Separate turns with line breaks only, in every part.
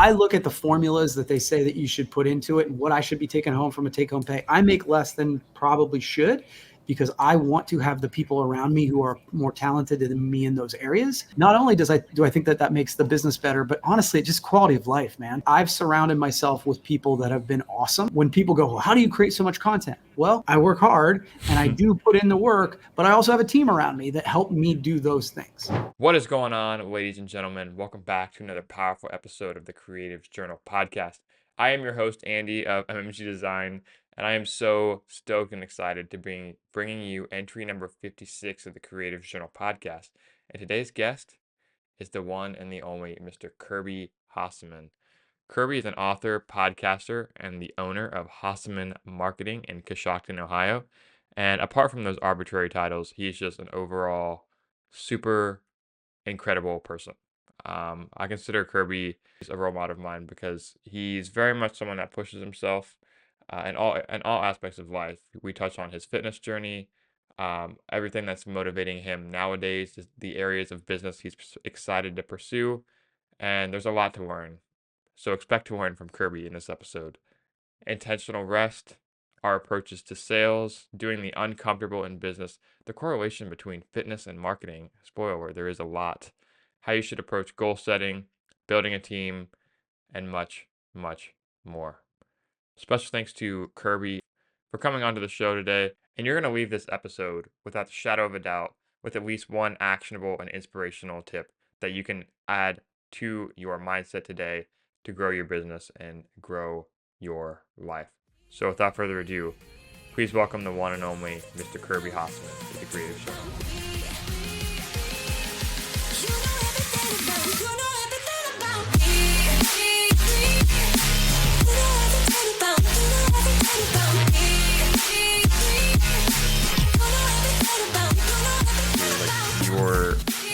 I look at the formulas that they say that you should put into it and what I should be taking home from a take-home pay, I make less than probably should, because I want to have the people around me who are more talented than me in those areas. Not only do I think that makes the business better, but honestly, just quality of life, man. I've surrounded myself with people that have been awesome. When people go, well, how do you create so much content? Well, I work hard and I do put in the work, but I also have a team around me that help me do those things.
What is going on, ladies and gentlemen? Welcome back to another powerful episode of the Creative Journal podcast. I am your host, Andy of MMG Design, and I am so stoked and excited to be bringing you entry number 56 of the Creative Journal podcast. And today's guest is the one and the only Mr. Kirby Hasseman. Kirby is an author, podcaster, and the owner of Hasseman Marketing in Coshocton, Ohio. And apart from those arbitrary titles, he's just an overall super incredible person. I consider Kirby a role model of mine because he's very much someone that pushes himself in all aspects of life. We touch on his fitness journey, everything that's motivating him nowadays, the areas of business he's excited to pursue, and there's a lot to learn. So expect to learn from Kirby in this episode. Intentional rest, our approaches to sales, doing the uncomfortable in business, the correlation between fitness and marketing. Spoiler alert, there is a lot. How you should approach goal setting, building a team, and much, much more. Special thanks to Kirby for coming onto the show today. And you're going to leave this episode without the shadow of a doubt with at least one actionable and inspirational tip that you can add to your mindset today to grow your business and grow your life. So without further ado, please welcome the one and only Mr. Kirby Hasseman to the Creative Journal.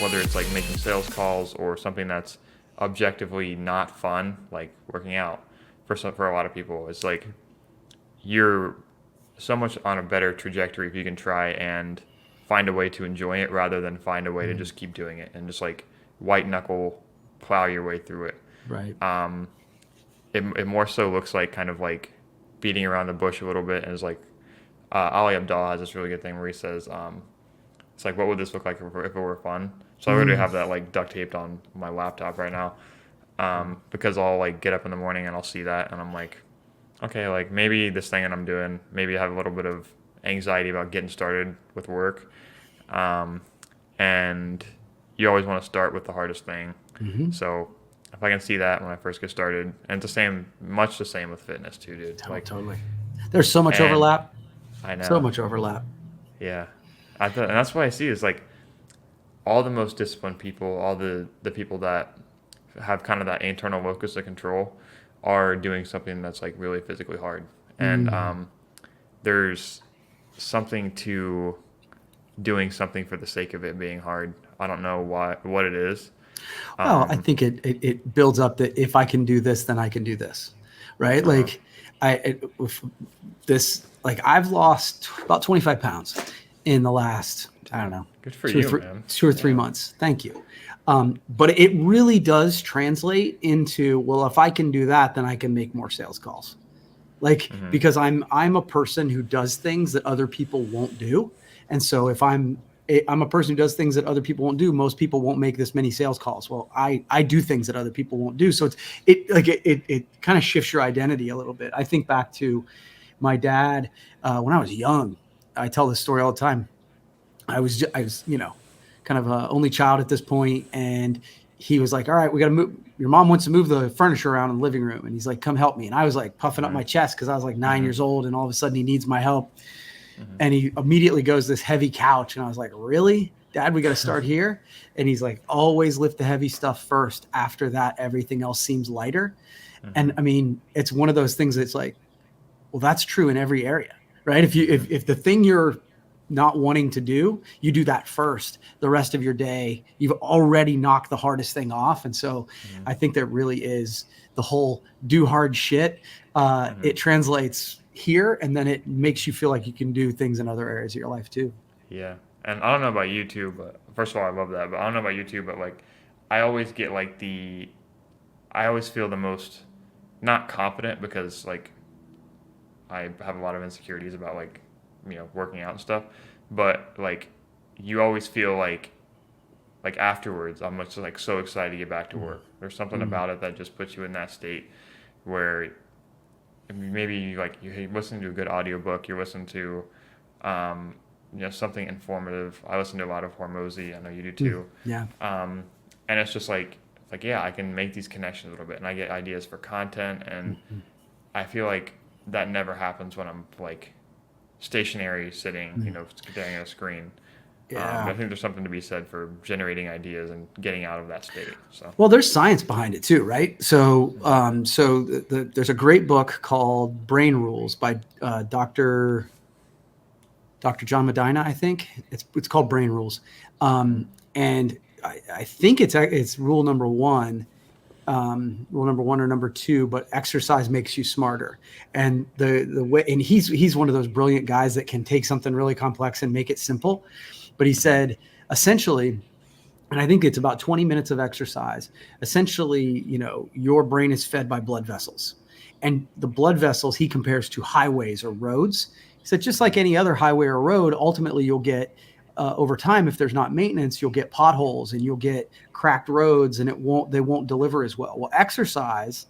Whether it's like making sales calls or something that's objectively not fun, like working out for a lot of people, it's like you're so much on a better trajectory if you can try and find a way to enjoy it rather than find a way to just keep doing it and just like white knuckle plow your way through it.
Right.
It more so looks like kind of like beating around the bush a little bit, and it's like Ali Abdallah has this really good thing where he says it's like, what would this look like if it were fun? So I already have that like duct taped on my laptop right now, because I'll like get up in the morning and I'll see that and I'm like, okay, like maybe this thing that I'm doing, maybe I have a little bit of anxiety about getting started with work, and you always want to start with the hardest thing.
Mm-hmm.
So if I can see that when I first get started, and it's much the same with fitness too, dude.
Like, totally. There's so much overlap.
I know.
So much overlap.
Yeah. And that's what I see is like all the most disciplined people, all the people that have kind of that internal locus of control are doing something that's like really physically hard. And there's something to doing something for the sake of it being hard. I don't know what it is.
Well, I think it builds up that if I can do this, then I can do this, right? Like I've lost about 25 pounds in the last, I don't know,
good for you, man.
2 or 3 months. Thank you. But it really does translate into, well, if I can do that, then I can make more sales calls. Like, because I'm a person who does things that other people won't do. And so if I'm a person who does things that other people won't do, most people won't make this many sales calls. Well, I do things that other people won't do. So it kind of shifts your identity a little bit. I think back to my dad, when I was young. I tell this story all the time. I was, kind of an only child at this point, and he was like, "All right, we got to move. Your mom wants to move the furniture around in the living room," and he's like, "Come help me." And I was like puffing up my chest because I was like 9 years old, and all of a sudden he needs my help. And he immediately goes this heavy couch, and I was like, "Really, Dad? We got to start here?" And he's like, "Always lift the heavy stuff first. After that, everything else seems lighter." And I mean, it's one of those things that's like, well, that's true in every area. Right? If the thing you're not wanting to do, you do that first, the rest of your day, you've already knocked the hardest thing off. And so I think there really is the whole do hard shit. It translates here, and then it makes you feel like you can do things in other areas of your life too.
Yeah. And I don't know about you too, but first of all, I love that, but I don't know about you too, but like I always get like I always feel the most not confident because like I have a lot of insecurities about like working out and stuff, but like you always feel like afterwards I'm just like so excited to get back to work. There's something about it that just puts you in that state where maybe you listen to a good audiobook, you listen to something informative. I listen to a lot of Hormozy. I know you do too.
Yeah.
And it's just like yeah, I can make these connections a little bit, and I get ideas for content, and I feel like that never happens when I'm like stationary, sitting, staring at a screen.
Yeah.
I think there's something to be said for generating ideas and getting out of that state. So
well, there's science behind it too, right? So there's a great book called Brain Rules by Dr. John Medina, I think. It's called Brain Rules, and I think it's rule number one or number two, but exercise makes you smarter. And the way, and he's one of those brilliant guys that can take something really complex and make it simple. But he said essentially, and I think it's about 20 minutes of exercise. Essentially, your brain is fed by blood vessels, and the blood vessels he compares to highways or roads. He said, just like any other highway or road, ultimately you'll get over time, if there's not maintenance, you'll get potholes and you'll get cracked roads, and they won't deliver as well. Well, exercise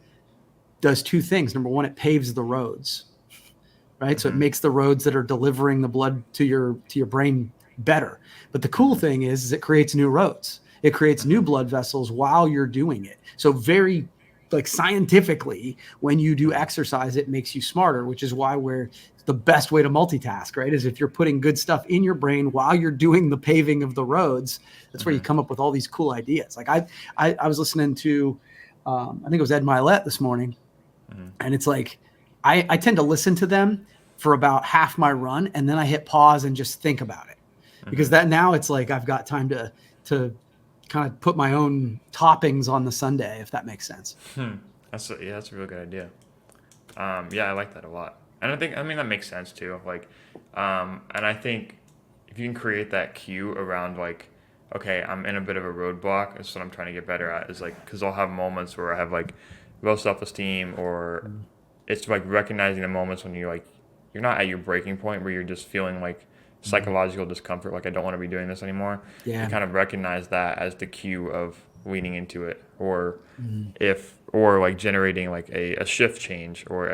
does two things. Number one, it paves the roads, right? So it makes the roads that are delivering the blood to your brain better. But the cool thing is it creates new roads. It creates new blood vessels while you're doing it. So very scientifically, when you do exercise, it makes you smarter, which is why the best way to multitask, right? Is if you're putting good stuff in your brain while you're doing the paving of the roads. That's where you come up with all these cool ideas. Like I was listening to, I think it was Ed Milet this morning, and it's like, I tend to listen to them for about half my run, and then I hit pause and just think about it. Because now it's like I've got time to kind of put my own toppings on the sundae, if that makes sense.
That's a really good idea. Yeah, I like that a lot. And I mean, that makes sense too. And I think if you can create that cue around like, okay, I'm in a bit of a roadblock. That's what I'm trying to get better at, is like, because I'll have moments where I have like low self-esteem, or it's like recognizing the moments when you're not at your breaking point, where you're just feeling like psychological discomfort, like I don't want to be doing this anymore.
Yeah.
You kind of recognize that as the cue of leaning into it, or like generating like a shift change, or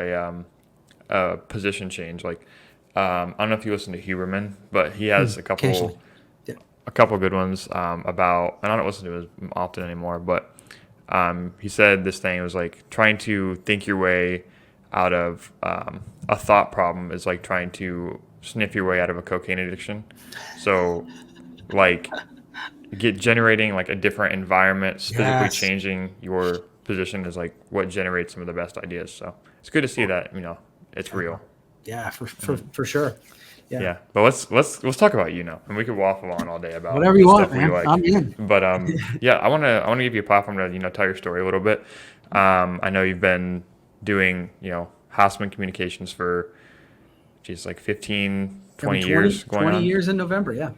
a position change. Like I don't know if you listen to Huberman, but he has a couple good ones about, and I don't listen to it as often anymore, but he said this thing, it was like trying to think your way out of a thought problem is like trying to sniff your way out of a cocaine addiction. So like generating like a different environment, physically changing your position is like what generates some of the best ideas. So it's good to see that, it's real.
Yeah, for sure.
Yeah. But let's talk about and we could waffle on all day about
whatever you want,
stuff
man.
we like.
I'm in.
But I want to give you a platform to tell your story a little bit. I know you've been doing Hasseman Communications for like 15, 20 years going
20
on.
years in November, yeah.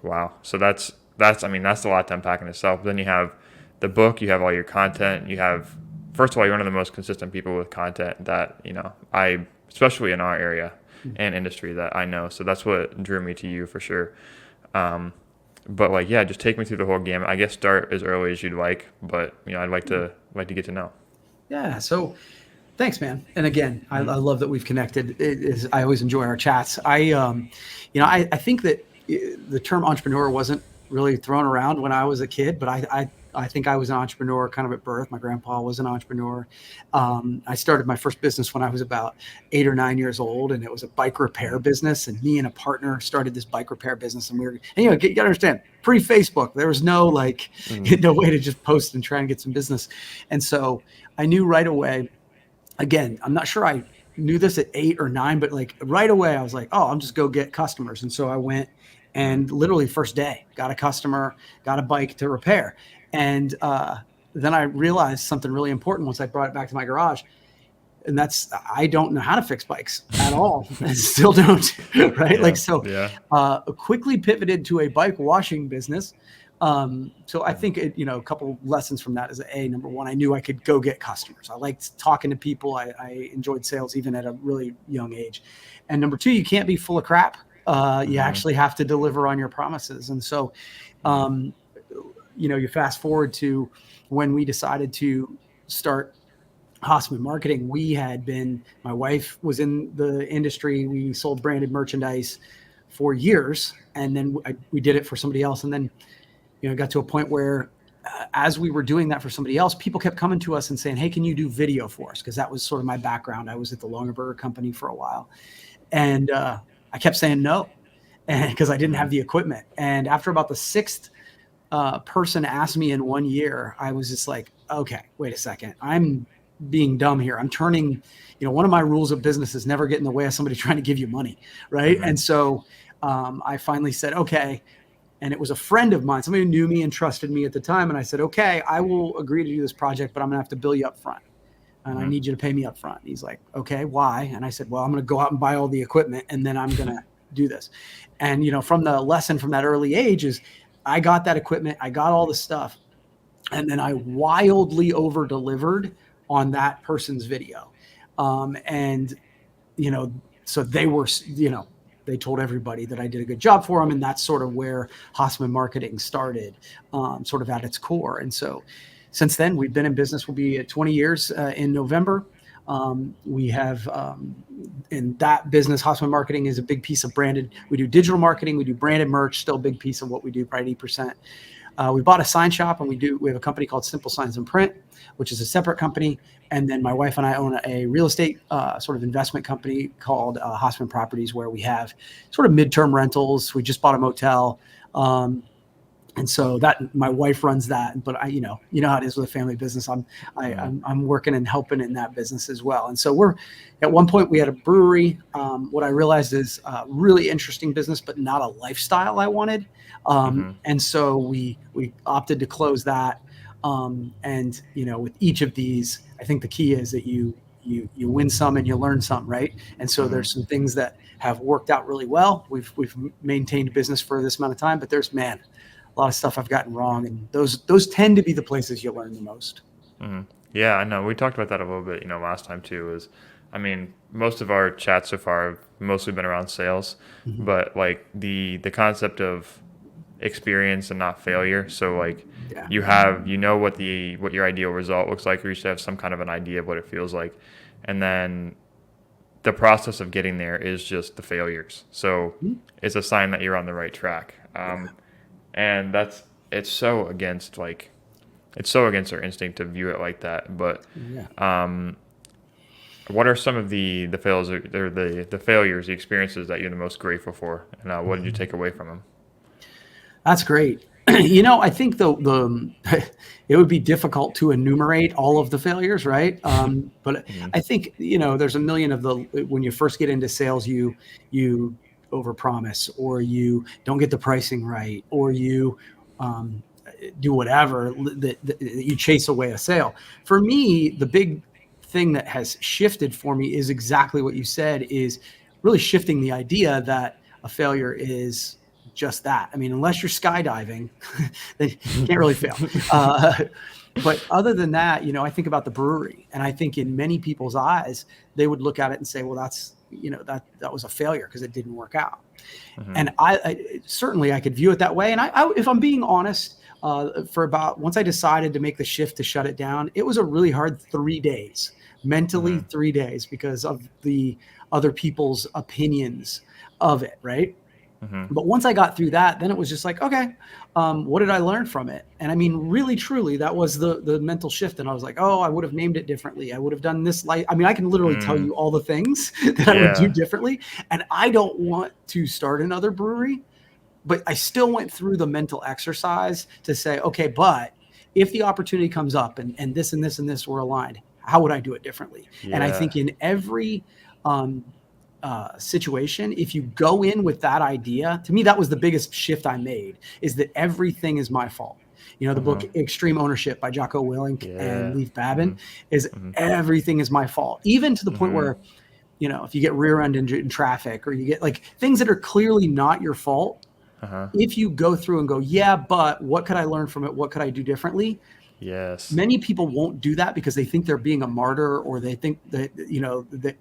Wow. So that's a lot to unpack in itself. Then you have the book, you have all your content, you have, first of all, you're one of the most consistent people with content that, especially in our area and industry, that I know. So that's what drew me to you for sure. But just take me through the whole gamut. I guess start as early as you'd like, but I'd like to get to know.
Yeah. So thanks, man. And again, I love that we've connected. I always enjoy our chats. I think that the term entrepreneur wasn't really thrown around when I was a kid, but I think I was an entrepreneur kind of at birth. My grandpa was an entrepreneur. I started my first business when I was about 8 or 9 years old, and it was a bike repair business. And me and a partner started this bike repair business. And you got to understand, pre-Facebook, there was no no way to just post and try and get some business. And so I knew right away. Again, I'm not sure I knew this at 8 or 9, but right away I was like, oh, I'm just go get customers. And so I went and literally first day got a customer, got a bike to repair. And then I realized something really important once I brought it back to my garage. And that's, I don't know how to fix bikes at all. I still don't, right?
Quickly
pivoted to a bike washing business, So I think a couple lessons from that is number one, I knew I could go get customers. I liked talking to people. I enjoyed sales even at a really young age. And number two, you can't be full of crap. You actually have to deliver on your promises. And so, you fast forward to when we decided to start Hasseman Marketing. My wife was in the industry. We sold branded merchandise for years, and then we did it for somebody else. And then, got to a point where as we were doing that for somebody else, people kept coming to us and saying, hey, can you do video for us? Because that was sort of my background. I was at the Longaberger Company for a while. And I kept saying no, because I didn't have the equipment. And after about the sixth person asked me in 1 year, I was just like, okay, wait a second. I'm being dumb here. I'm turning, one of my rules of business is never get in the way of somebody trying to give you money. Right. And so I finally said, okay. And it was a friend of mine, somebody who knew me and trusted me at the time. And I said, okay, I will agree to do this project, but I'm gonna have to bill you up front. And I need you to pay me up front. He's like, okay, why? And I said, well, I'm going to go out and buy all the equipment, and then I'm going to do this. And, from the lesson from that early age is I got that equipment, I got all the stuff, and then I wildly over delivered on that person's video. And, so they were, they told everybody that I did a good job for them. And that's sort of where Hasseman Marketing started, sort of at its core. And so since then, we've been in business. We'll be at 20 years in November. We have, in that business, Hasseman Marketing is a big piece of branded. We do digital marketing. We do branded merch, still a big piece of what we do, probably 80%. We bought a sign shop, and we have a company called Simple Signs and Print, which is a separate company. And then my wife and I own a real estate sort of investment company called Hasseman Properties, where we have sort of midterm rentals. We just bought a motel. And so that my wife runs that, but you know how it is with a family business. I'm working and helping in that business as well. And so at one point we had a brewery. What I realized is a really interesting business, but not a lifestyle I wanted. And so we opted to close that. And with each of these, I think the key is that you win some and you learn some, right? And so there's some things that have worked out really well. We've maintained business for this amount of time, but there's a lot of stuff I've gotten wrong, and those tend to be the places you learn the most.
Yeah, I know. We talked about that a little bit, last time too. Most of our chats so far have mostly been around sales, but like the concept of experience and not failure. So like you have, what your ideal result looks like, or you should have some kind of an idea of what it feels like, and then the process of getting there is just the failures. So it's a sign that you're on the right track. And it's so against our instinct to view it like that. But what are some of the fails or the failures, the experiences that you're the most grateful for, and what did you take away from them?
That's great. I think the it would be difficult to enumerate all of the failures, right? But I think there's a million of when you first get into sales, you overpromise, or you don't get the pricing right, or you do whatever that you chase away a sale. For me, the big thing that has shifted for me is exactly what you said, is really shifting the idea that a failure is just that. I mean, unless you're skydiving, then you can't really fail. But other than that, I think about the brewery, and I think in many people's eyes, they would look at it and say, well, that's, that was a failure because it didn't work out. And I certainly I could view it that way. And I if I'm being honest, once I decided to make the shift to shut it down, it was a really hard 3 days, mentally 3 days, because of the other people's opinions of it. Right. But once I got through that, then it was just like, okay, what did I learn from it? And I mean, really, truly, that was the mental shift. And I was like, oh, I would have named it differently. I would have done this. I can literally tell you all the things that I would do differently. And I don't want to start another brewery, but I still went through the mental exercise to say, okay, but if the opportunity comes up and this and this and this were aligned, how would I do it differently? Yeah. And I think in every situation, if you go in with that idea, to me, that was the biggest shift I made, is that everything is my fault. The book Extreme Ownership by Jocko Willink and Leif Babin is everything is my fault, even to the point where, if you get rear-ended in traffic, or you get like things that are clearly not your fault,
Uh-huh.
If you go through and go, yeah, but what could I learn from it? What could I do differently?
Yes.
Many people won't do that because they think they're being a martyr, or they think that,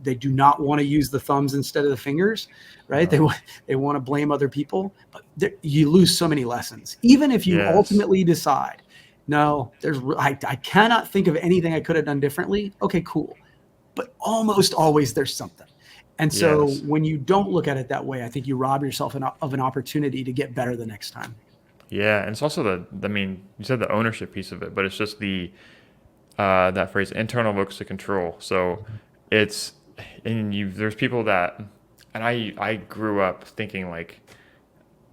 they do not want to use the thumbs instead of the fingers, right? They want to blame other people, but you lose so many lessons. Even if you
Yes.
ultimately decide, no, I cannot think of anything I could have done differently. Okay, cool. But almost always there's something. And so
Yes.
when you don't look at it that way, I think you rob yourself of an opportunity to get better the next time.
Yeah, and it's also I mean, you said the ownership piece of it, but it's just that phrase, internal looks to control. So it's, there's people that, and I grew up thinking like,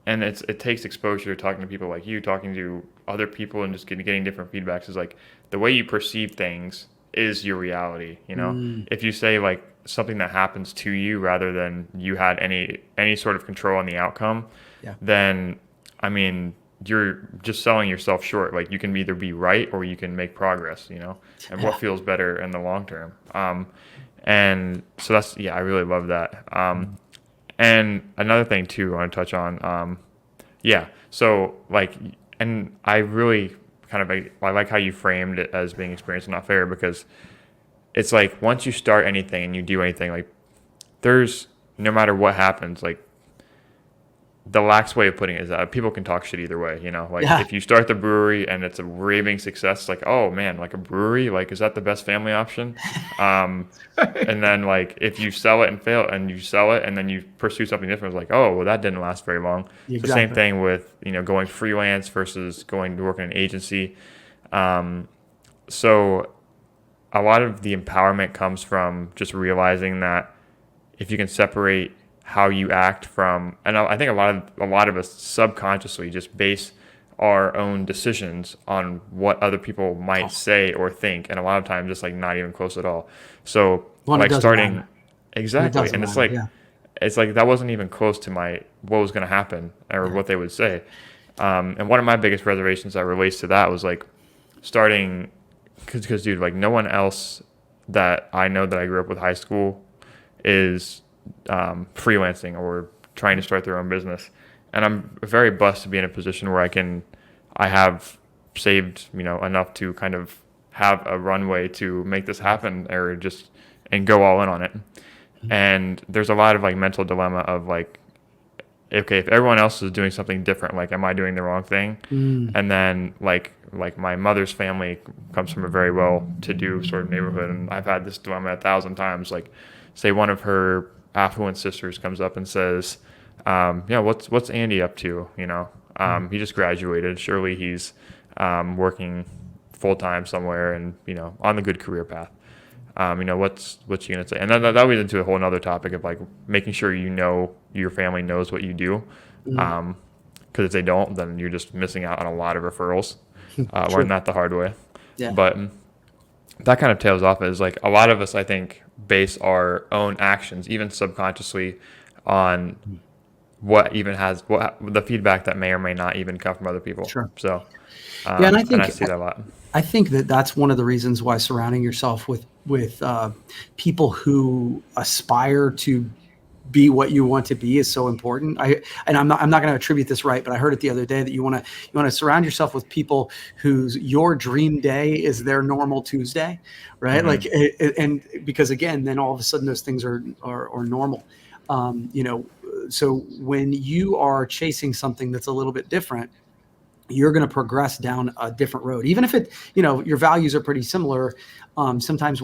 and it takes exposure to talking to people like you, talking to other people, and just getting different feedbacks. Is like the way you perceive things is your reality. If you say like something that happens to you rather than you had any sort of control on the outcome,
Yeah.
then I mean, you're just selling yourself short. Like you can either be right or you can make progress, and what feels better in the long term. And so that's, yeah, I really love that. And another thing too, I want to touch on, yeah. So like, and I really I like how you framed it as being experienced and not fair, because it's like once you start anything and you do anything, like there's, no matter what happens, like the lax way of putting it is that people can talk shit either way, like
Yeah.
if you start the brewery and it's a raving success, it's like, oh man, like a brewery, like, is that the best family option? And then like if you sell it and fail, and you sell it and then you pursue something different, it's like, oh, well, that didn't last very long. It's the same thing with, going freelance versus going to work in an agency. So a lot of the empowerment comes from just realizing that if you can separate how you act from, and I think a lot of us subconsciously just base our own decisions on what other people might say or think, and a lot of times it's like not even close at all. So like starting, exactly, and it's like,
yeah.
it's like that wasn't even close to what was going to happen or what they would say. And one of my biggest reservations that relates to that was like starting, because dude, like no one else that I know that I grew up with high school is freelancing or trying to start their own business, and I'm very blessed to be in a position where I have saved enough to kind of have a runway to make this happen, or just and go all in on it. And there's a lot of like mental dilemma of like, okay, if everyone else is doing something different, like, am I doing the wrong thing? And then like my mother's family comes from a very well-to-do sort of neighborhood, and I've had this dilemma 1,000 times. Like, say one of her affluent sisters comes up and says, what's Andy up to? He just graduated. Surely he's working full-time somewhere and, on the good career path. What's you gonna say? And that leads into a whole other topic of like making sure your family knows what you do. Because if they don't, then you're just missing out on a lot of referrals. Learn that the hard way.
Yeah.
But that kind of tails off as like a lot of us, I think, base our own actions, even subconsciously, on what the feedback that may or may not even come from other people.
Sure.
So,
and I
see that a lot.
I think that's one of the reasons why surrounding yourself with people who aspire to be what you want to be is so important. I'm not going to attribute this right, but I heard it the other day that you want to surround yourself with people whose your dream day is their normal Tuesday, right?
Mm-hmm.
Like, and because again, then all of a sudden those things are normal. So when you are chasing something that's a little bit different, you're going to progress down a different road, even if your values are pretty similar. Sometimes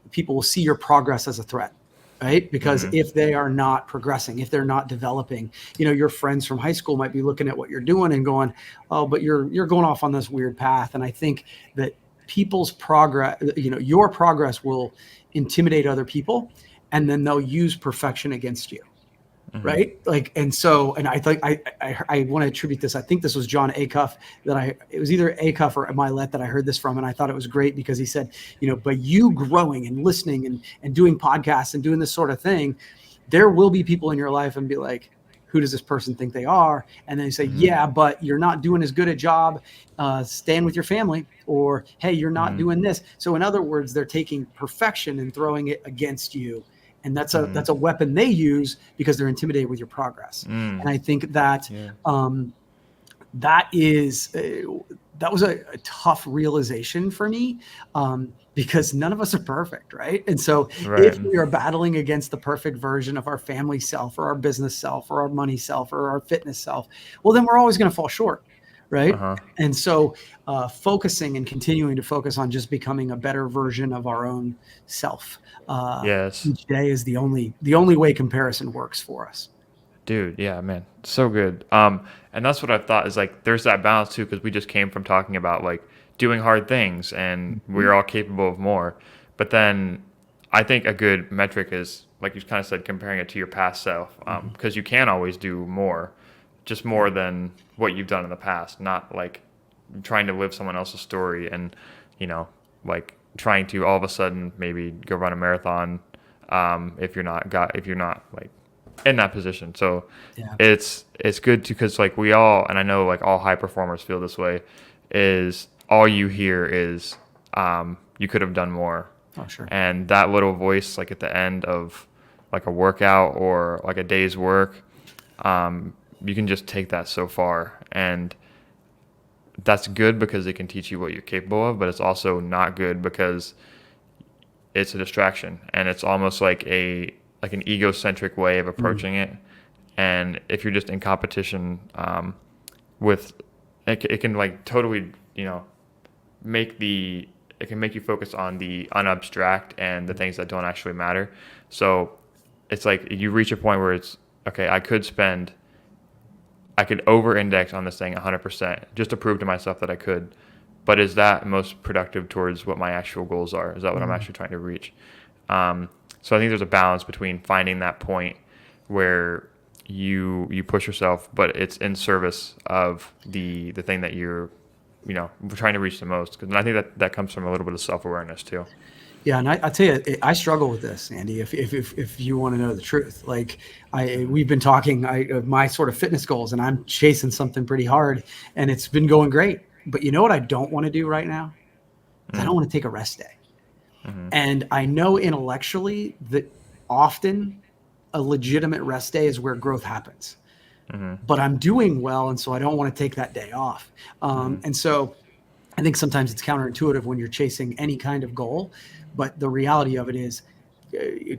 people will see your progress as a threat. Right? Because if they are not progressing, if they're not developing, your friends from high school might be looking at what you're doing and going, oh, but you're going off on this weird path. And I think that people's progress, your progress will intimidate other people, and then they'll use perfection against you. Mm-hmm. Right. Like, and I think I want to attribute this. I think this was John Acuff it was either Acuff or Milet that I heard this from. And I thought it was great because he said, by you growing and listening and doing podcasts and doing this sort of thing, there will be people in your life and be like, who does this person think they are? And then they say, yeah, but you're not doing as good a job staying with your family, or, hey, you're not doing this. So in other words, they're taking perfection and throwing it against you. And that's a weapon they use because they're intimidated with your progress. And I think that that was a tough realization for me, because none of us are perfect, right? And so if we are battling against the perfect version of our family self or our business self or our money self or our fitness self, well, then we're always going to fall short, right? And so focusing and continuing to focus on just becoming a better version of our own self each day is the only way comparison works for us.
Dude, yeah, man, so good. And that's what I thought is like, there's that balance too, because we just came from talking about like doing hard things, and we're all capable of more. But then I think a good metric is, like you kind of said, comparing it to your past self, because you can always do more, just more than what you've done in the past, not like trying to live someone else's story and, like trying to all of a sudden maybe go run a marathon, if you're not like in that position. So it's good to, because like we all, and I know like all high performers feel this way, is all you hear is you could have done more.
Oh, sure.
And that little voice like at the end of like a workout or like a day's work, you can just take that so far. And that's good because it can teach you what you're capable of, but it's also not good because it's a distraction, and it's almost like an egocentric way of approaching it. And if you're just in competition with it can like totally make you focus on the unabstract and the things that don't actually matter. So it's like you reach a point where it's okay, I could over index on this thing 100% just to prove to myself that I could, but is that most productive towards what my actual goals are? Is that what I'm actually trying to reach? So I think there's a balance between finding that point where you push yourself, but it's in service of the thing that you're trying to reach the most. Because I think that comes from a little bit of self-awareness too.
Yeah, and I tell you, I struggle with this, Andy. If you want to know the truth, like we've been talking of my sort of fitness goals, and I'm chasing something pretty hard, and it's been going great. But you know what I don't want to do right now? I don't want to take a rest day. And I know intellectually that often a legitimate rest day is where growth happens. But I'm doing well, and so I don't want to take that day off. And so I think sometimes it's counterintuitive when you're chasing any kind of goal. But the reality of it is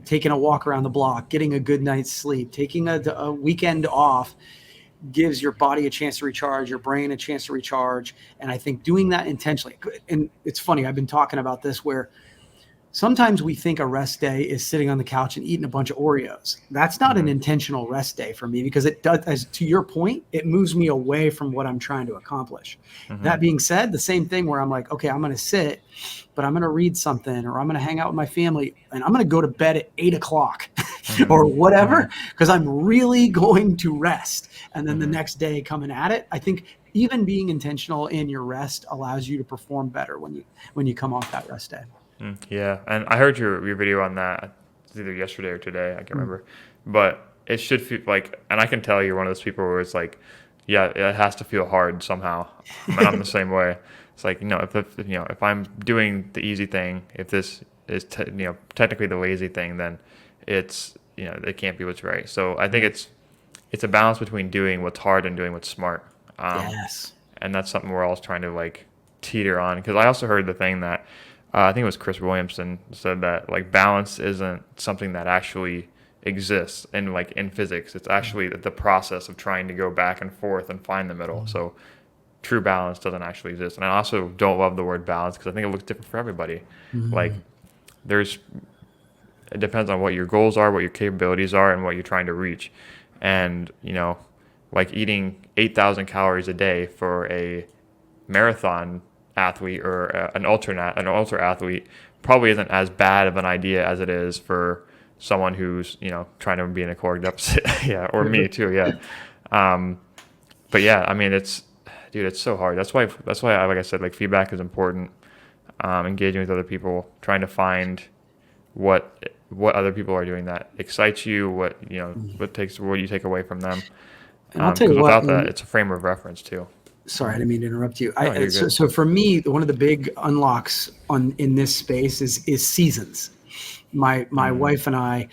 taking a walk around the block, getting a good night's sleep, taking a weekend off gives your body a chance to recharge, your brain a chance to recharge. And I think doing that intentionally, and it's funny, I've been talking about this where sometimes we think a rest day is sitting on the couch and eating a bunch of Oreos. That's not an intentional rest day for me, because it does, as to your point, it moves me away from what I'm trying to accomplish. That being said, the same thing where I'm like, okay, I'm going to sit, but I'm going to read something, or I'm going to hang out with my family, and I'm going to go to bed at 8:00 or whatever, because I'm really going to rest. And then the next day coming at it, I think even being intentional in your rest allows you to perform better when you come off that rest day.
Yeah, and I heard your video on that. It's either yesterday or today, I can't remember. But it should feel like, and I can tell you're one of those people where it's like, yeah, it has to feel hard somehow. And I'm the same way. It's like, if I'm doing the easy thing, if this is technically the lazy thing, then it's it can't be what's right. So I think it's a balance between doing what's hard and doing what's smart.
Yes.
And that's something we're all trying to like teeter on. Because I also heard the thing that I think it was Chris Williamson said that like balance isn't something that actually exists in physics. It's actually the process of trying to go back and forth and find the middle. So true balance doesn't actually exist. And I also don't love the word balance because I think it looks different for everybody. Like it depends on what your goals are, what your capabilities are, and what you're trying to reach. And like eating 8,000 calories a day for a marathon athlete or an ultra athlete probably isn't as bad of an idea as it is for someone who's trying to be in a caloric deficit. Yeah, or me too. Yeah. But yeah, I mean it's so hard. That's why like I said, like feedback is important. Engaging with other people, trying to find what other people are doing that excites you, what you take away from them.
And I'll tell you what,
without that, it's a frame of reference too.
Sorry, I didn't mean to interrupt you.
No,
So for me, one of the big unlocks in this space is seasons. my wife and I,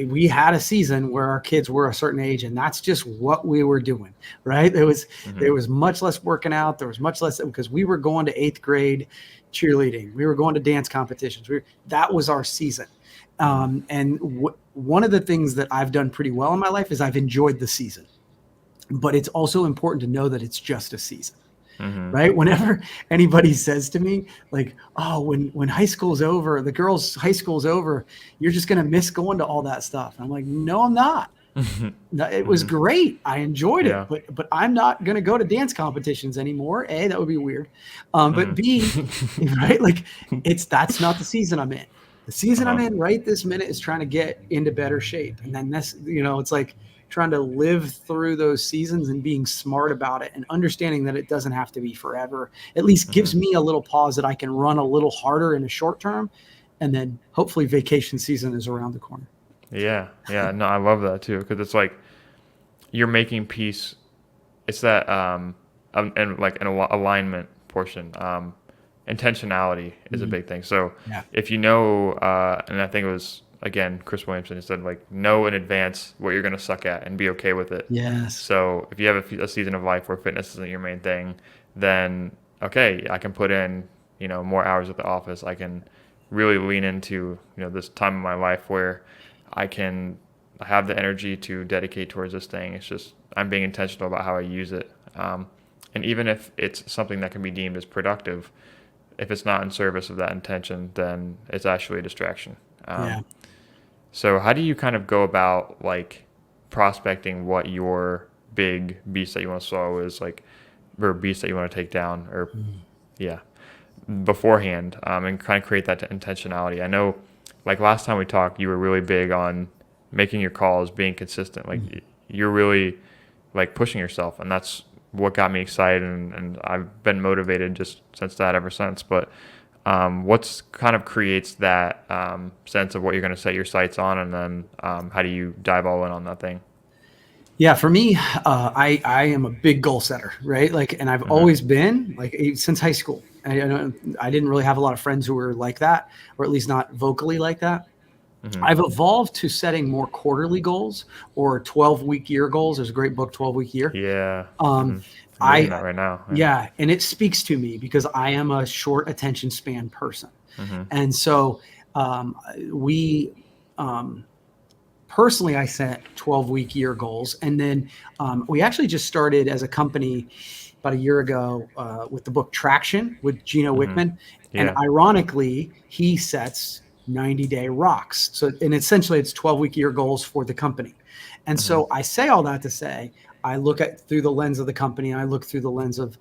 we had a season where our kids were a certain age, and that's just what we were doing, right? There was much less working out. There was much less, because we were going to 8th grade cheerleading. We were going to dance competitions. That was our season. And one of the things that I've done pretty well in my life is I've enjoyed the season, but it's also important to know that it's just a season. Right? Whenever anybody says to me, like, oh, when high school's over, the girls' high school's over, you're just going to miss going to all that stuff. I'm like, no, I'm not. It was great. I enjoyed it, but I'm not going to go to dance competitions anymore. A, that would be weird. But B, right? Like, that's not the season I'm in. The season I'm in right this minute is trying to get into better shape. And then it's like trying to live through those seasons and being smart about it and understanding that it doesn't have to be forever. At least gives me a little pause that I can run a little harder in the short term. And then hopefully vacation season is around the corner.
Yeah. No, I love that too. Cause it's like, you're making peace. It's that, and like an alignment portion, intentionality is a big thing. So if and I think it was, again, Chris Williamson said, like, know in advance what you're going to suck at and be okay with it.
Yes. So
if you have a season of life where fitness isn't your main thing, then, okay, I can put in, more hours at the office. I can really lean into, this time of my life where I can have the energy to dedicate towards this thing. It's just, I'm being intentional about how I use it. And even if it's something that can be deemed as productive, if it's not in service of that intention, then it's actually a distraction. So how do you kind of go about like prospecting what your big beast that you want to swallow is, like, or beast that you want to take down, or beforehand, and kind of create that intentionality? I know, like, last time we talked, you were really big on making your calls, being consistent. Like, you're really like pushing yourself, and that's what got me excited, and I've been motivated just since that ever since. But what's kind of creates that sense of what you're going to set your sights on, and then how do you dive all in on that thing?
Yeah, for me, I am a big goal setter, right? Like, and I've always been, like, since high school. I didn't really have a lot of friends who were like that, or at least not vocally like that. I've evolved to setting more quarterly goals or 12-week year goals. There's a great book, 12-week year.
Yeah.
I'm
reading that right now.
Yeah, and it speaks to me because I am a short attention span person. And so personally, I set 12-week year goals. And then we actually just started as a company about a year ago with the book Traction with Gino Wickman. And ironically, he sets 90-day rocks. So, and essentially it's 12-week year goals for the company. And so I say all that to say, I look at through the lens of the company, and I look through the lens of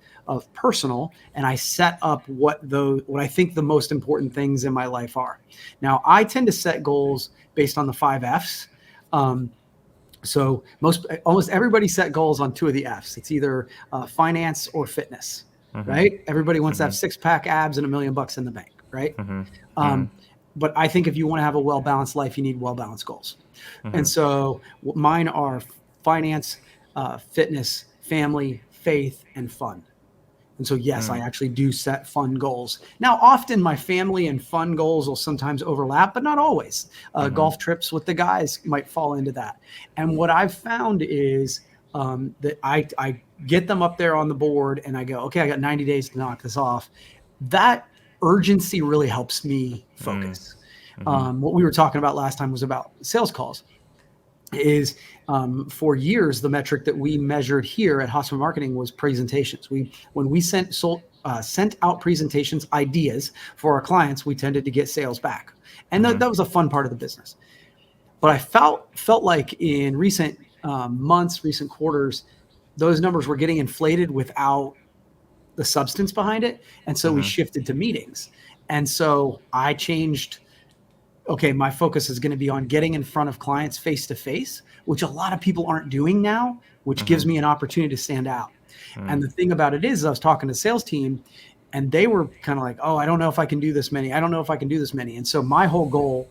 personal, and I set up what I think the most important things in my life are. Now, I tend to set goals based on the 5 F's. So almost everybody set goals on 2 of the F's. It's either finance or fitness, right? Everybody wants to have 6-pack abs and $1 million in the bank, right? But I think if you want to have a well-balanced life, you need well-balanced goals. And so mine are finance, fitness, family, faith, and fun. And so, yes, I actually do set fun goals. Now, often my family and fun goals will sometimes overlap, but not always. Golf trips with the guys might fall into that. And what I've found is that I get them up there on the board and I go, okay, I got 90 days to knock this off. That urgency really helps me focus. What we were talking about last time was about sales calls. Is for years the metric that we measured here at Hasseman Marketing was presentations. When we sent out presentations, ideas for our clients, we tended to get sales back, and that was a fun part of the business. But I felt like in recent months, recent quarters, those numbers were getting inflated without the substance behind it, and so we shifted to meetings. And so I changed. Okay, my focus is going to be on getting in front of clients face to face, which a lot of people aren't doing now, which gives me an opportunity to stand out. And the thing about it is, I was talking to the sales team, and they were kind of like, oh, I don't know if I can do this many. I don't know if I can do this many. And so my whole goal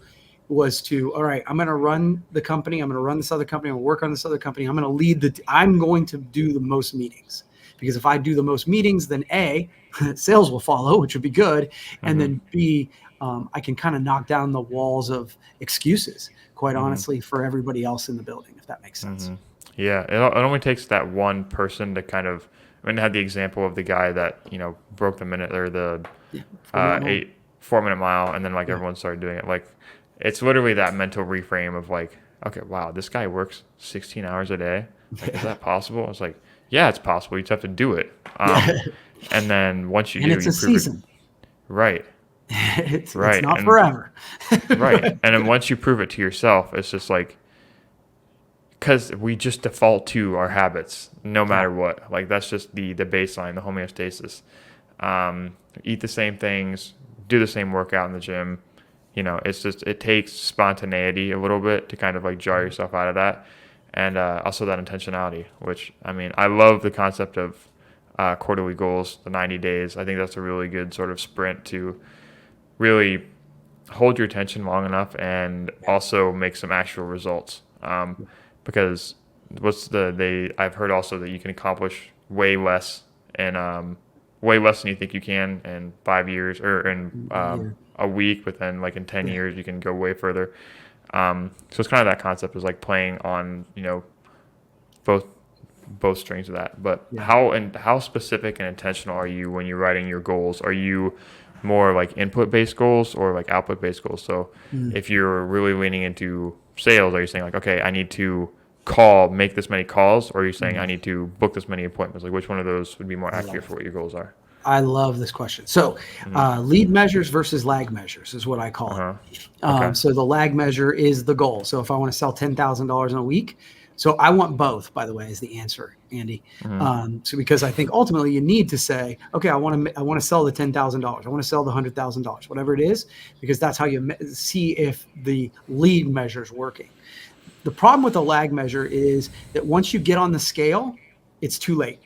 was to, all right, I'm going to run the company. I'm going to run this other company. I'm going to work on this other company. I'm going to lead I'm going to do the most meetings. Because if I do the most meetings, then A, sales will follow, which would be good. And then B, I can kind of knock down the walls of excuses, quite
Mm-hmm.
honestly, for everybody else in the building, if that makes sense.
Mm-hmm. Yeah, it only takes that one person to kind of. I mean, I had the example of the guy that broke the minute or the
Yeah, 4 minute mile.
4 minute mile, and then like
Yeah.
everyone started doing it. Like, it's literally that mental reframe of like, okay, wow, this guy works 16 hours a day. Like, is that possible? It's like, yeah, it's possible. You just have to do it.
Yeah.
And then once you
And
do,
it's
you
a
prove it.
season.
Right,
It's
right,
not forever.
right. And then once you prove it to yourself, it's just like, because we just default to our habits no matter what. Like, that's just the baseline, the homeostasis. Eat the same things, do the same workout in the gym. It's just, it takes spontaneity a little bit to kind of like jar yourself out of that. And also that intentionality, which, I mean, I love the concept of quarterly goals, the 90 days. I think that's a really good sort of sprint to really hold your attention long enough and also make some actual results. Because I've heard also that you can accomplish way less than you think you can in 5 years or in a week, but then like in 10 years you can go way further. So it's kind of that concept is like playing on both strings of that. But how specific and intentional are you when you're writing your goals? Are you more like input based goals or like output based goals? So if you're really leaning into sales, are you saying like, okay, I need to make this many calls, or are you saying I need to book this many appointments? Like, which one of those would be more accurate for what your goals are?
I love this question. So lead measures versus lag measures is what I call it.
Okay.
So the lag measure is the goal. So if I want to sell $10,000 in a week, so I want both, by the way, is the answer, Andy. So because I think ultimately you need to say, okay, I want to sell the $10,000. I want to sell the $100,000, whatever it is, because that's how you see if the lead measure is working. The problem with the lag measure is that once you get on the scale, it's too late.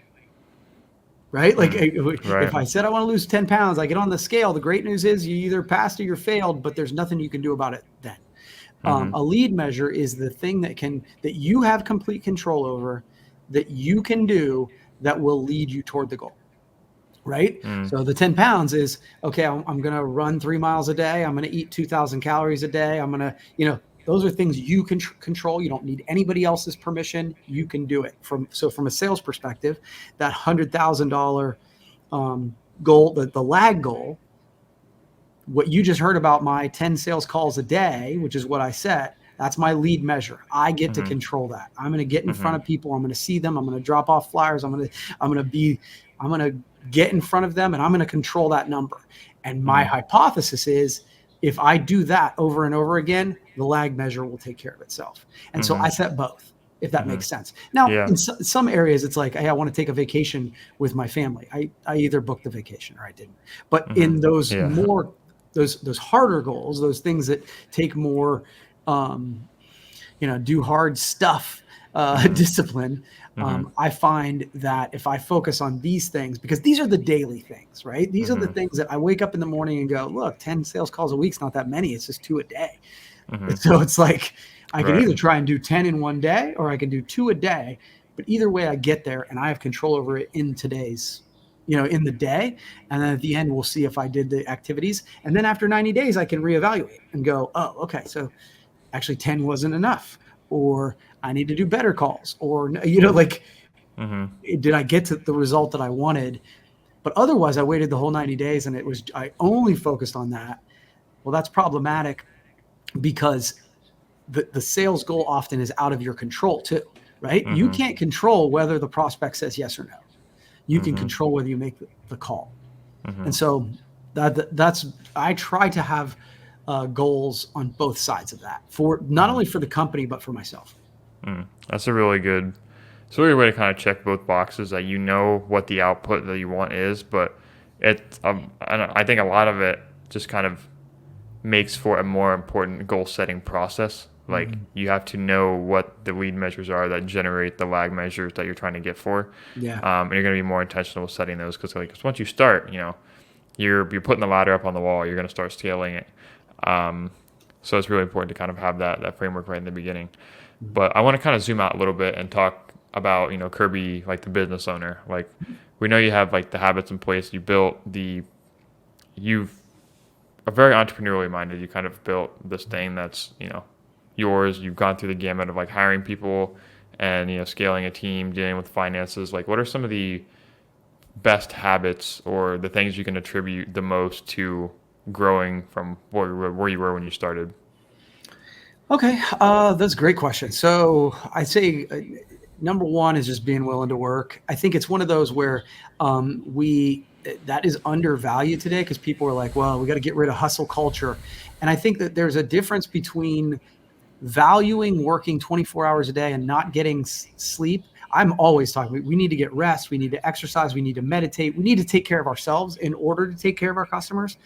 Right? Like if I said I want to lose 10 pounds, I get on the scale. The great news is you either passed or you're failed, but there's nothing you can do about it then. A lead measure is the thing that you have complete control over, that you can do, that will lead you toward the goal. Right? So the 10 pounds is, okay, I'm going to run 3 miles a day. I'm going to eat 2,000 calories a day. I'm going to, those are things you can control. You don't need anybody else's permission. You can do it. From a sales perspective, that $100,000 goal, the lag goal, what you just heard about my 10 sales calls a day, which is what I set, that's my lead measure. I get to control that. I'm going to get in front of people. I'm going to see them. I'm going to drop off flyers. I'm going to get in front of them, and I'm going to control that number. And my hypothesis is, if I do that over and over again, the lag measure will take care of itself. And so I set both, if that makes sense. Now, in some areas, it's like, hey, I want to take a vacation with my family. I either booked the vacation or I didn't. But in those those harder goals, those things that take more, do hard stuff, discipline, I find that if I focus on these things, because these are the daily things, right? These are the things that I wake up in the morning and go, look, 10 sales calls a week's not that many. It's just 2 a day. So it's like, I can either try and do 10 in one day, or I can do 2 a day. But either way, I get there and I have control over it in today's, in the day. And then at the end, we'll see if I did the activities. And then after 90 days, I can reevaluate and go, oh, okay, so actually 10 wasn't enough, or I need to do better calls, or, did I get to the result that I wanted? But otherwise, I waited the whole 90 days and I only focused on that. Well, that's problematic, because the sales goal often is out of your control too, right? You can't control whether the prospect says yes or no. You can control whether you make the call. And so I try to have goals on both sides of that, for not only for the company, but for myself.
That's a really good way to kind of check both boxes, that what the output that you want is, but I think a lot of it just kind of makes for a more important goal setting process. Like, you have to know what the lead measures are that generate the lag measures that you're trying to get for. And you're going to be more intentional with setting those, because once you start, you're putting the ladder up on the wall. You're going to start scaling it. So it's really important to kind of have that framework right in the beginning. But I want to kind of zoom out a little bit and talk about, Kirby, like the business owner. Like, we know you have like the habits in place. You've are very entrepreneurially minded. You kind of built this thing that's, yours. You've gone through the gamut of like hiring people and, scaling a team, dealing with finances. Like, what are some of the best habits or the things you can attribute the most to growing from where you were when you started?
Okay, that's a great question. So I'd say number one is just being willing to work. I think it's one of those where we that is undervalued today because people are like, well, we got to get rid of hustle culture. And I think that there's a difference between valuing working 24 hours a day and not getting sleep. I'm always talking, we need to get rest, we need to exercise, we need to meditate, we need to take care of ourselves in order to take care of our customers.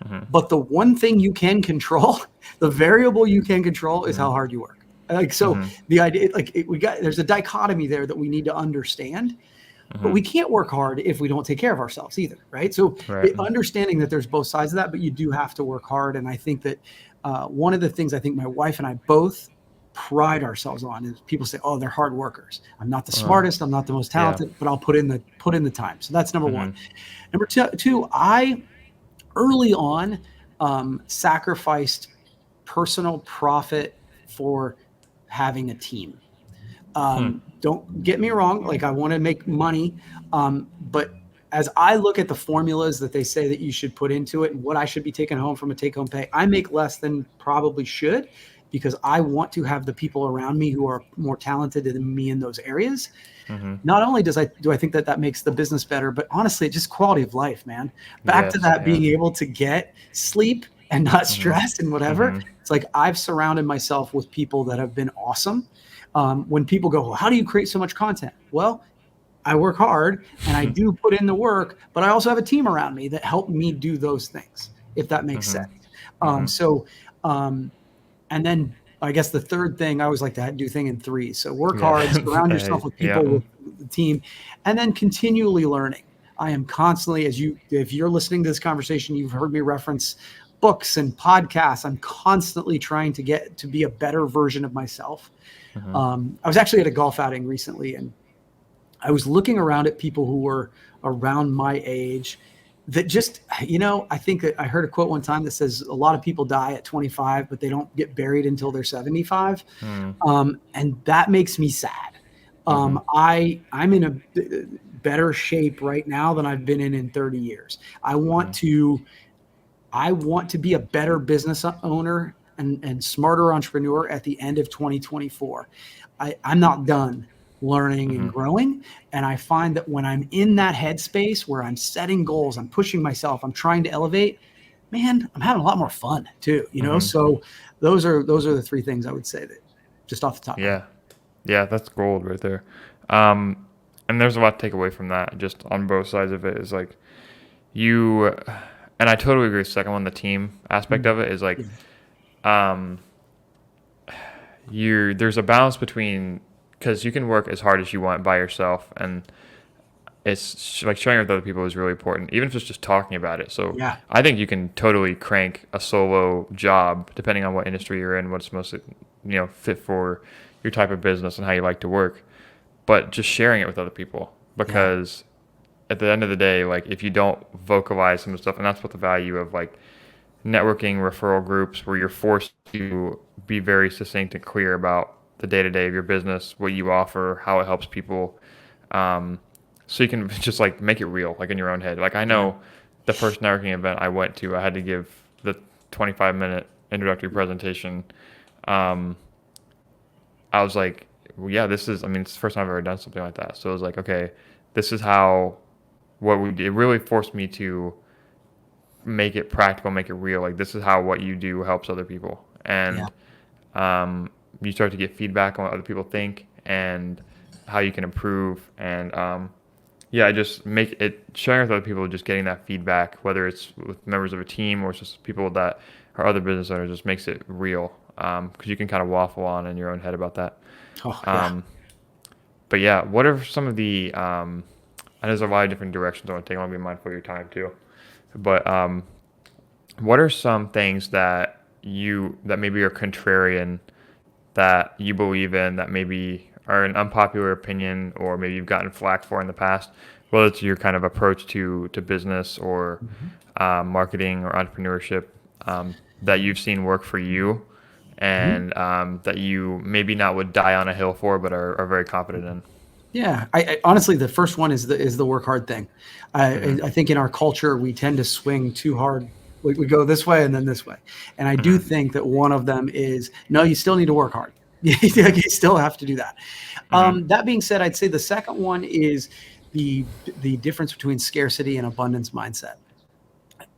Mm-hmm.
But the one thing you can control, the variable you can control is
Mm-hmm.
how hard you work. Like, so
Mm-hmm.
the idea, there's a dichotomy there that we need to understand, but
Mm-hmm.
we can't work hard if we don't take care of ourselves either. Right. So
Right.
understanding that there's both sides of that, but you do have to work hard. And I think that one of the things I think my wife and I both pride ourselves on is people say, oh, they're hard workers. I'm not the smartest, I'm not the most
Yeah.
talented, but I'll put in the time. So that's number one.
Mm-hmm.
Number two, I early on sacrificed personal profit for having a team. Don't get me wrong, like I want to make money, but as I look at the formulas that they say that you should put into it and what I should be taking home from a take-home pay, I make less than probably should because I want to have the people around me who are more talented than me in those areas.
Mm-hmm.
Not only do I think that makes the business better, but honestly, just quality of life, man. Back to
Yes,
that,
yeah.
being able to get sleep and not stress and whatever.
Mhm.
It's like I've surrounded myself with people that have been awesome. When people go, well, how do you create so much content? Well, I work hard and I do put in the work, but I also have a team around me that help me do those things, if that makes sense. And then I guess the third thing, I always like to do thing in threes. So work hard, surround yourself with people with the team, and then continually learning. I am constantly, if you're listening to this conversation, you've heard me reference books and podcasts. I'm constantly trying to get to be a better version of myself. I was actually at a golf outing recently, and I was looking around at people who were around my age that just, I think that I heard a quote one time that says a lot of people die at 25, but they don't get buried until they're 75. And that makes me sad. I'm in a better shape right now than I've been in 30 years. I want to be a better business owner and smarter entrepreneur at the end of 2024. I'm not done learning and growing. And I find that when I'm in that headspace where I'm setting goals, I'm pushing myself, I'm trying to elevate, man, I'm having a lot more fun too, So those are the three things I would say that just off the top.
Yeah. Yeah, that's gold right there. And there's a lot to take away from that just on both sides of it is like and I totally agree with the second one, the team aspect of it is like, there's a balance between, because you can work as hard as you want by yourself, and it's like sharing with other people is really important, even if it's just talking about it. So I think you can totally crank a solo job depending on what industry you're in, what's most fit for your type of business and how you like to work, but just sharing it with other people, because at the end of the day, like if you don't vocalize some of the stuff, and that's what the value of like networking, referral groups, where you're forced to be very succinct and clear about the day-to-day of your business, what you offer, how it helps people, so you can just like make it real, like in your own head. Like I know the first networking event I went to, I had to give the 25-minute introductory presentation. I was like, well, yeah, it's the first time I've ever done something like that. So it was like, okay, this is it really forced me to make it practical, make it real. Like this is how what you do helps other people. And you start to get feedback on what other people think and how you can improve. And just make it, sharing with other people, just getting that feedback, whether it's with members of a team or just people that are other business owners, just makes it real. Because you can kind of waffle on in your own head about that. But yeah, what are some of the, and there's a lot of different directions I want to take. I want to be mindful of your time too. But what are some things that maybe are contrarian, that you believe in, that maybe are an unpopular opinion, or maybe you've gotten flack for in the past, whether it's your kind of approach to business or marketing or entrepreneurship? that you've seen work for you,
Mhm.
and that you maybe not would die on a hill for, but are very confident in?
Yeah, I honestly, the first one is the work hard thing.
Mm-hmm.
I think in our culture we tend to swing too hard. We go this way and then this way, and I do
Mm-hmm.
think that one of them is no. You still need to work hard. You
Mm-hmm.
still have to do that.
Mm-hmm.
That being said, I'd say the second one is the the difference between scarcity and abundance mindset.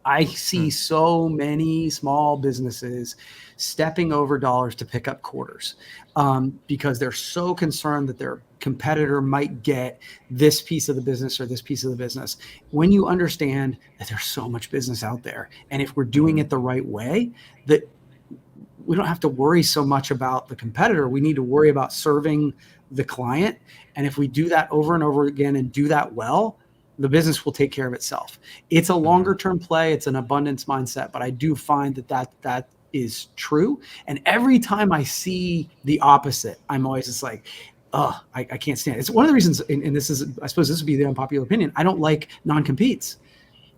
I see so many small businesses stepping over dollars to pick up quarters because they're so concerned that their competitor might get this piece of the business or this piece of the business. When you understand that there's so much business out there, and if we're doing
Mm-hmm.
it the right way, that we don't have to worry so much about the competitor. We need to worry about serving the client. And if we do that over and over again and do that well, the business will take care of itself. It's a
Mm-hmm.
longer term play. It's an abundance mindset, but I do find that is true. And every time I see the opposite, I'm always just like, oh, I can't stand it. It's one of the reasons, and this is, I suppose this would be the unpopular opinion. I don't like non-competes.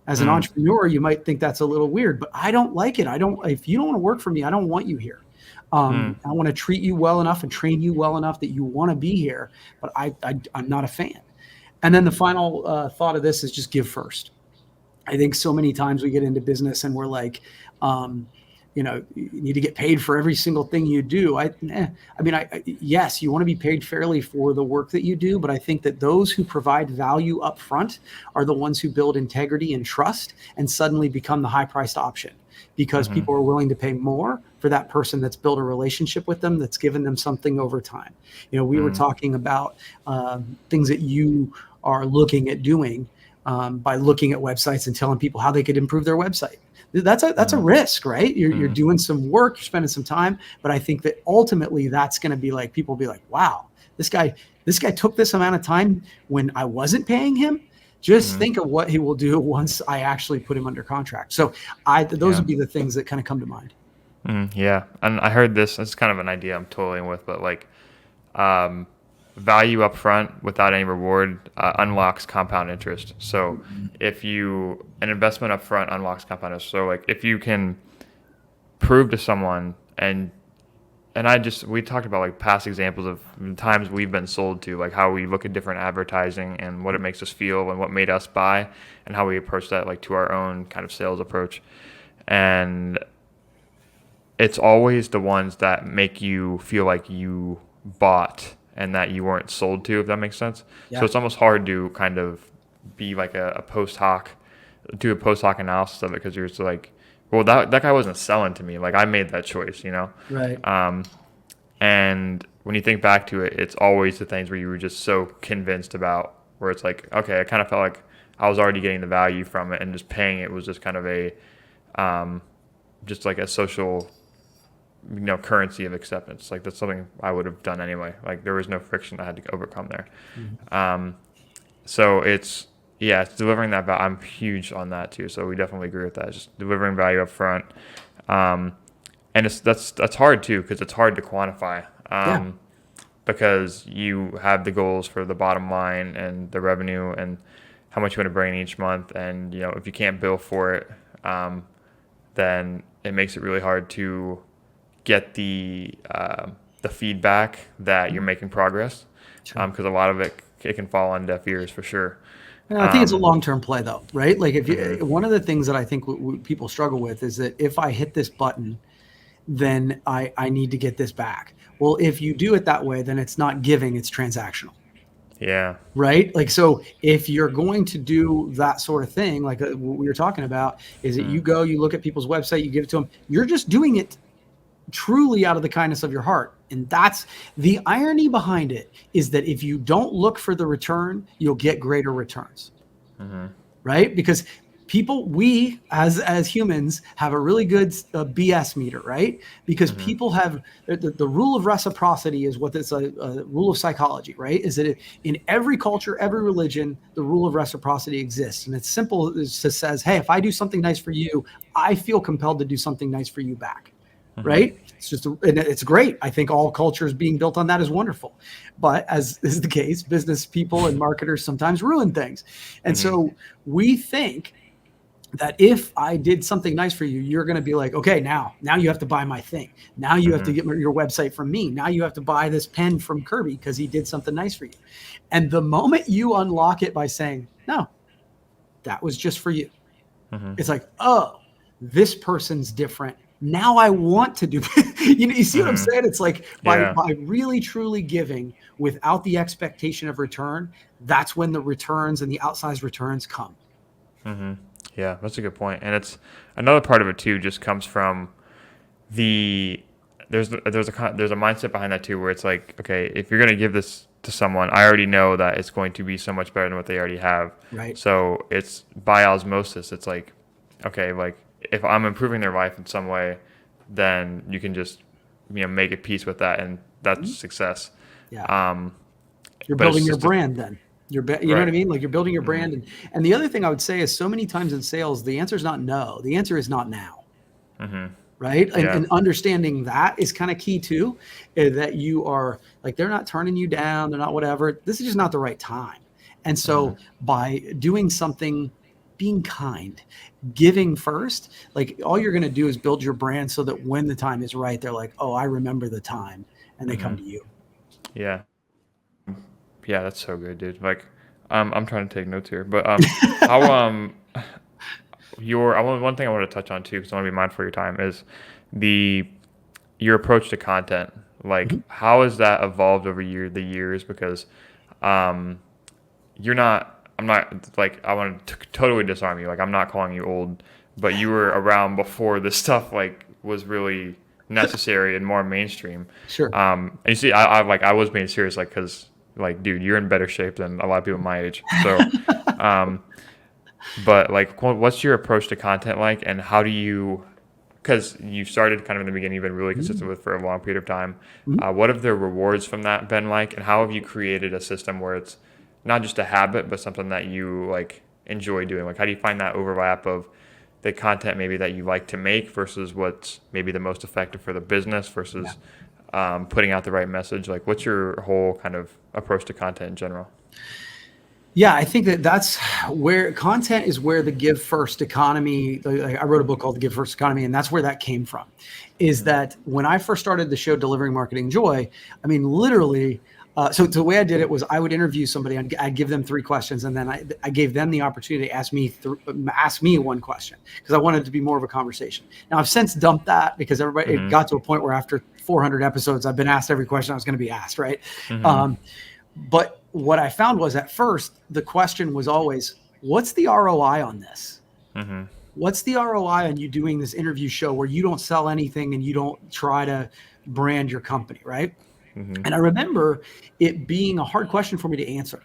As an
Mm-hmm.
entrepreneur, you might think that's a little weird, but I don't like it. I don't, if you don't want to work for me, I don't want you here. I want to treat you well enough and train you well enough that you want to be here, but I'm not a fan. And then the final thought of this is just give first. I think so many times we get into business and we're like, um, you need to get paid for every single thing you do. Yes, you want to be paid fairly for the work that you do, but I think that those who provide value up front are the ones who build integrity and trust and suddenly become the high priced option because
Mm-hmm.
people are willing to pay more for that person that's built a relationship with them, that's given them something over time. We were talking about things that you are looking at doing by looking at websites and telling people how they could improve their website. That's a
Mm-hmm.
risk, right? You're
Mm-hmm.
doing some work, you're spending some time, but I think that ultimately that's going to be like people will be like, wow, this guy took this amount of time when I wasn't paying him. Just
Mm-hmm.
think of what he will do once I actually put him under contract. So those
Yeah.
would be the things that kind of come to mind.
Yeah. And I heard this. It's kind of an idea I'm toying with, but like, um, value up front without any reward unlocks compound interest. So if you an investment up front unlocks compound interest. So like if you can prove to someone, and we talked about like past examples of times we've been sold to, like how we look at different advertising and what it makes us feel and what made us buy, and how we approach that like to our own kind of sales approach. And it's always the ones that make you feel like you bought and that you weren't sold to, if that makes sense. So
Yeah.
it's almost hard to kind of be like a post hoc, do a post hoc analysis of it, because you're just like, well, that guy wasn't selling to me. Like I made that choice, you know?
Right.
And when you think back to it, it's always the things where you were just so convinced about, where it's like, okay, I kind of felt like I was already getting the value from it, and just paying it was just kind of just like a social, currency of acceptance. Like that's something I would have done anyway. Like there was no friction I had to overcome there.
Mm-hmm.
So it's delivering that value. I'm huge on that too. So we definitely agree with that. Just delivering value up front. And that's hard too, because it's hard to quantify.
Yeah.
Because you have the goals for the bottom line and the revenue and how much you want to bring in each month. And, if you can't bill for it, then it makes it really hard to get the feedback that you're making progress,
Sure.
because a lot of it can fall on deaf ears for sure.
And I think it's a
Um,
long-term play though, right? Like if you,
mhm,
one of the things that I think people struggle with is that if I hit this button, then I need to get this back. Well, if you do it that way, then it's not giving, it's transactional,
yeah.
right? Like, so if you're going to do that sort of thing, like what we were talking about, is that
Mm,
you look at people's website, you give it to them, you're just doing it truly out of the kindness of your heart. And that's the irony behind it, is that if you don't look for the return, you'll get greater returns,
mhm,
right? Because we as humans have a really good BS meter, right? Because
mhm,
people have the rule of reciprocity is what it's a rule of psychology, right? Is that in every culture, every religion, the rule of reciprocity exists. And it's simple. It just says, hey, if I do something nice for you, I feel compelled to do something nice for you back.
mhm,
Right? And it's great. I think all cultures being built on that is wonderful. But as is the case, business people and marketers sometimes ruin things. And
mhm,
so we think that if I did something nice for you, you're going to be like, okay, now you have to buy my thing. Now you have to get your website from me. Now you have to buy this pen from Kirby because he did something nice for you. And the moment you unlock it by saying, no, that was just for you. It's like, oh, this person's different. Now I want to do, you see what I'm saying? It's like by really truly giving without the expectation of return, that's when the returns and the outsized returns come.
Yeah, that's a good point. And it's another part of it too, just comes from there's a mindset behind that too, where it's like, okay, if you're going to give this to someone, I already know that it's going to be so much better than what they already have.
Right.
So it's by osmosis. It's like, okay, like if I'm improving their life in some way, then you can just, make a peace with that, and that's success.
Yeah. You're building your brand then. You know what I mean? Like you're building your brand. And the other thing I would say is so many times in sales, the answer is not no. The answer is not now. Right. And understanding that is kind of key too, that you are like, they're not turning you down. They're not whatever. This is just not the right time. And so by doing something, being kind, giving first, like all you're going to do is build your brand so that when the time is right, they're like, oh, I remember the time, and they come to you.
Yeah. Yeah, that's so good, dude. Like, I'm trying to take notes here, but how one thing I want to touch on too, because I want to be mindful of your time, is your approach to content. Like, how has that evolved over the years? Because I'm not like, I want to totally disarm you. Like, I'm not calling you old, but you were around before this stuff like was really necessary and more mainstream.
Sure.
And you see, I was being serious, like, because like, dude, you're in better shape than a lot of people my age. So, but like, what's your approach to content like, and how do you? Because you started kind of in the beginning, you've been really consistent with for a long period of time. What have the rewards from that been like, and how have you created a system where it's not just a habit, but something that you like enjoy doing? Like, how do you find that overlap of the content maybe that you like to make versus what's maybe the most effective for the business versus putting out the right message? Like, what's your whole kind of approach to content in general?
Yeah, I think that's where content is, where the give first economy. I wrote a book called The Give First Economy, and that's where that came from. Is that when I first started the show, Delivering Marketing Joy, I mean, literally, so the way I did it was I would interview somebody, I'd give them 3 questions, and then I gave them the opportunity to ask me one question, because I wanted it to be more of a conversation. Now I've since dumped that because everybody, it got to a point where after 400 episodes, I've been asked every question I was going to be asked, right? But what I found was, at first, the question was always, what's the ROI on this? What's the ROI on you doing this interview show where you don't sell anything and you don't try to brand your company, right? And I remember it being a hard question for me to answer,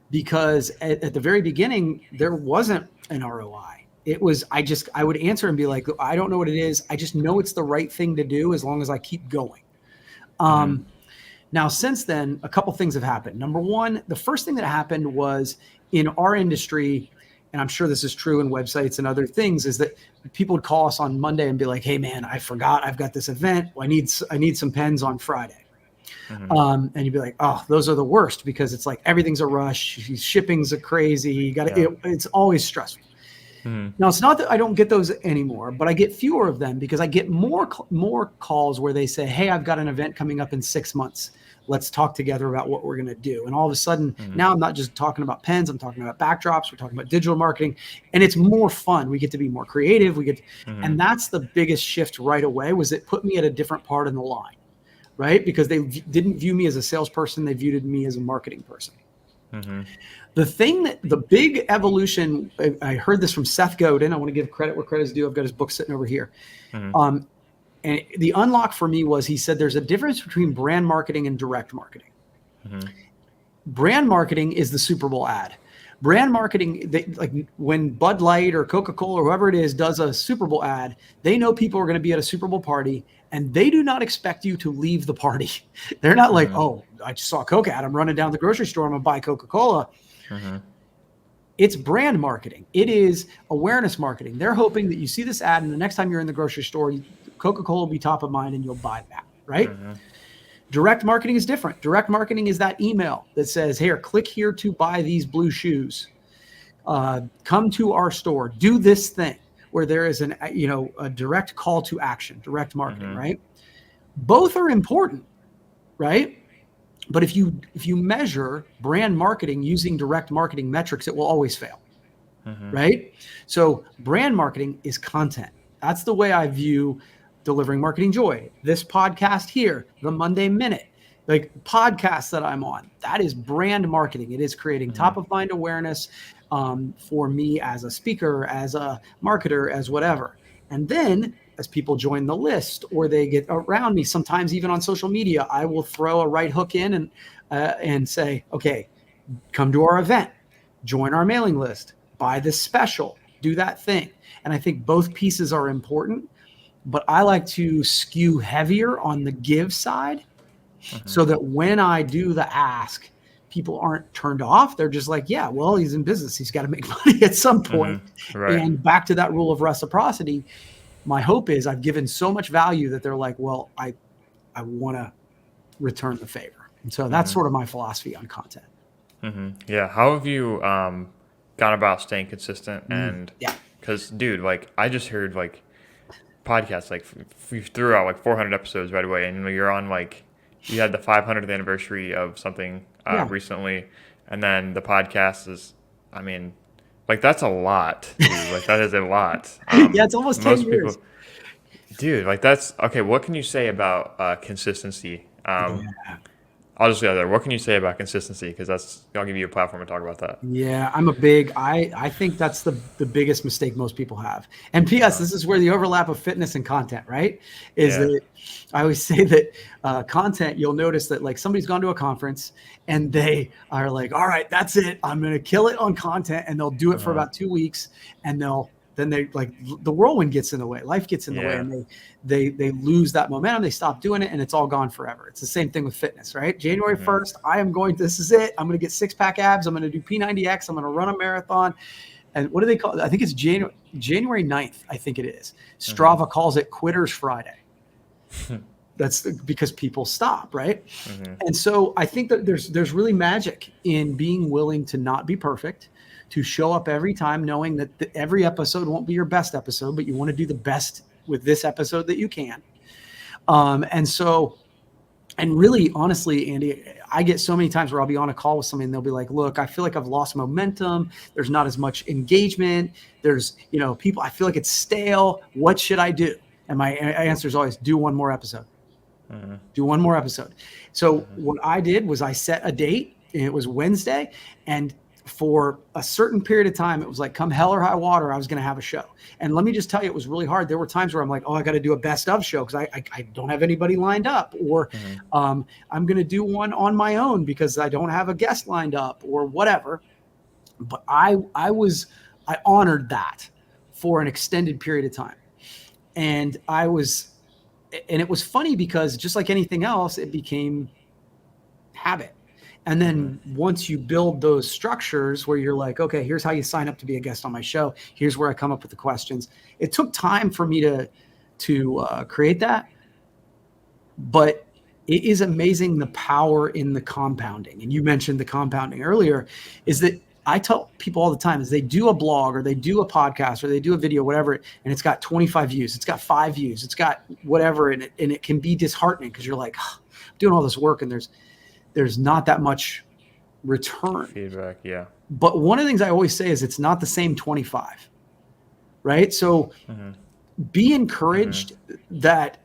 because at the very beginning, there wasn't an ROI. It was, I would answer and be like, I don't know what it is. I just know it's the right thing to do as long as I keep going. Now, since then, a couple things have happened. Number one, the first thing that happened was, in our industry, and I'm sure this is true in websites and other things, is that people would call us on Monday and be like, hey man, I forgot I've got this event. I need some pens on Friday. And you'd be like, oh, those are the worst, because it's like everything's a rush. Shipping's a crazy. You got to, it's always stressful. Now, it's not that I don't get those anymore, but I get fewer of them because I get more calls where they say, hey, I've got an event coming up in 6 months. Let's talk together about what we're going to do. And all of a sudden, now I'm not just talking about pens. I'm talking about backdrops. We're talking about digital marketing, and it's more fun. We get to be more creative. And that's the biggest shift right away, was it put me at a different part in the line, right? Because they didn't view me as a salesperson. They viewed me as a marketing person. The big evolution, I heard this from Seth Godin. I want to give credit where credit is due. I've got his book sitting over here. And the unlock for me was, he said, there's a difference between brand marketing and direct marketing. Brand marketing is the Super Bowl ad. Brand marketing, like when Bud Light or Coca-Cola or whoever it is does a Super Bowl ad, they know people are going to be at a Super Bowl party, and they do not expect you to leave the party. They're not like, oh, I just saw a Coke ad, I'm running down to the grocery store, I'm going to buy Coca-Cola. It's brand marketing. It is awareness marketing. They're hoping that you see this ad, and the next time you're in the grocery store, Coca-Cola will be top of mind and you'll buy that, right? Direct marketing is different. Direct marketing is that email that says, here, click here to buy these blue shoes. come to our store, do this thing, where there is a direct call to action, direct marketing, right? Both are important, right? But if you measure brand marketing using direct marketing metrics, it will always fail, right? So brand marketing is content. That's the way I view delivering marketing joy. This podcast here, the Monday Minute, like podcasts that I'm on, that is brand marketing. It is creating top of mind awareness for me as a speaker, as a marketer, as whatever. And then as people join the list or they get around me, sometimes even on social media, I will throw a right hook in and say, okay, come to our event, join our mailing list, buy this special, do that thing. And I think both pieces are important, but I like to skew heavier on the give side so that when I do the ask, people aren't turned off. They're just like, yeah, well, he's in business. He's got to make money at some point.
Right.
And back to that rule of reciprocity, my hope is I've given so much value that they're like, well, I want to return the favor. And so that's sort of my philosophy on content.
Yeah. How have you gone about staying consistent? And because, dude, like I just heard like podcasts, like we threw out like 400 episodes right away, and you're on like you had the 500th anniversary of something recently, and then the podcast is, I mean, like that's a lot, dude. Like that is a lot.
Yeah, it's almost 10 years.
Dude, like that's okay. What can you say about consistency? I'll just go there. What can you say about consistency? Because I'll give you a platform to talk about that.
Yeah, I think that's the biggest mistake most people have. And P.S., this is where the overlap of fitness and content, right? That I always say that content, you'll notice that like somebody's gone to a conference and they are like, all right, that's it. I'm going to kill it on content. And they'll do it for about 2 weeks and then they like the whirlwind gets in the way, life gets in the way, and they lose that momentum. They stop doing it and it's all gone forever. It's the same thing with fitness, right? January 1st, this is it. I'm going to get 6-pack abs. I'm going to do P90X. I'm going to run a marathon. And what do they call it? I think it's January 9th. I think it is. Strava calls it Quitters Friday. That's because people stop, right? And so I think that there's really magic in being willing to not be perfect, to show up every time knowing that every episode won't be your best episode, but you want to do the best with this episode that you can. And really, honestly, Andy, I get so many times where I'll be on a call with somebody and they'll be like, look, I feel like I've lost momentum. There's not as much engagement. There's, people, I feel like it's stale. What should I do? And my answer is always do one more episode. Do one more episode. So what I did was I set a date, and it was Wednesday, and for a certain period of time, it was like come hell or high water, I was going to have a show. And let me just tell you, it was really hard. There were times where I'm like, oh, I got to do a best of show because I don't have anybody lined up, or I'm going to do one on my own because I don't have a guest lined up or whatever. But I honored that for an extended period of time. And it was funny because just like anything else, it became habit. And then once you build those structures where you're like, okay, here's how you sign up to be a guest on my show. Here's where I come up with the questions. It took time for me to create that, but it is amazing the power in the compounding. And you mentioned the compounding earlier, is that I tell people all the time is they do a blog or they do a podcast or they do a video, whatever, and it's got 25 views, it's got 5 views, it's got whatever, and it can be disheartening because you're like, oh, I'm doing all this work and there's not that much return.
Feedback, yeah.
But one of the things I always say is it's not the same 25, right? So be encouraged that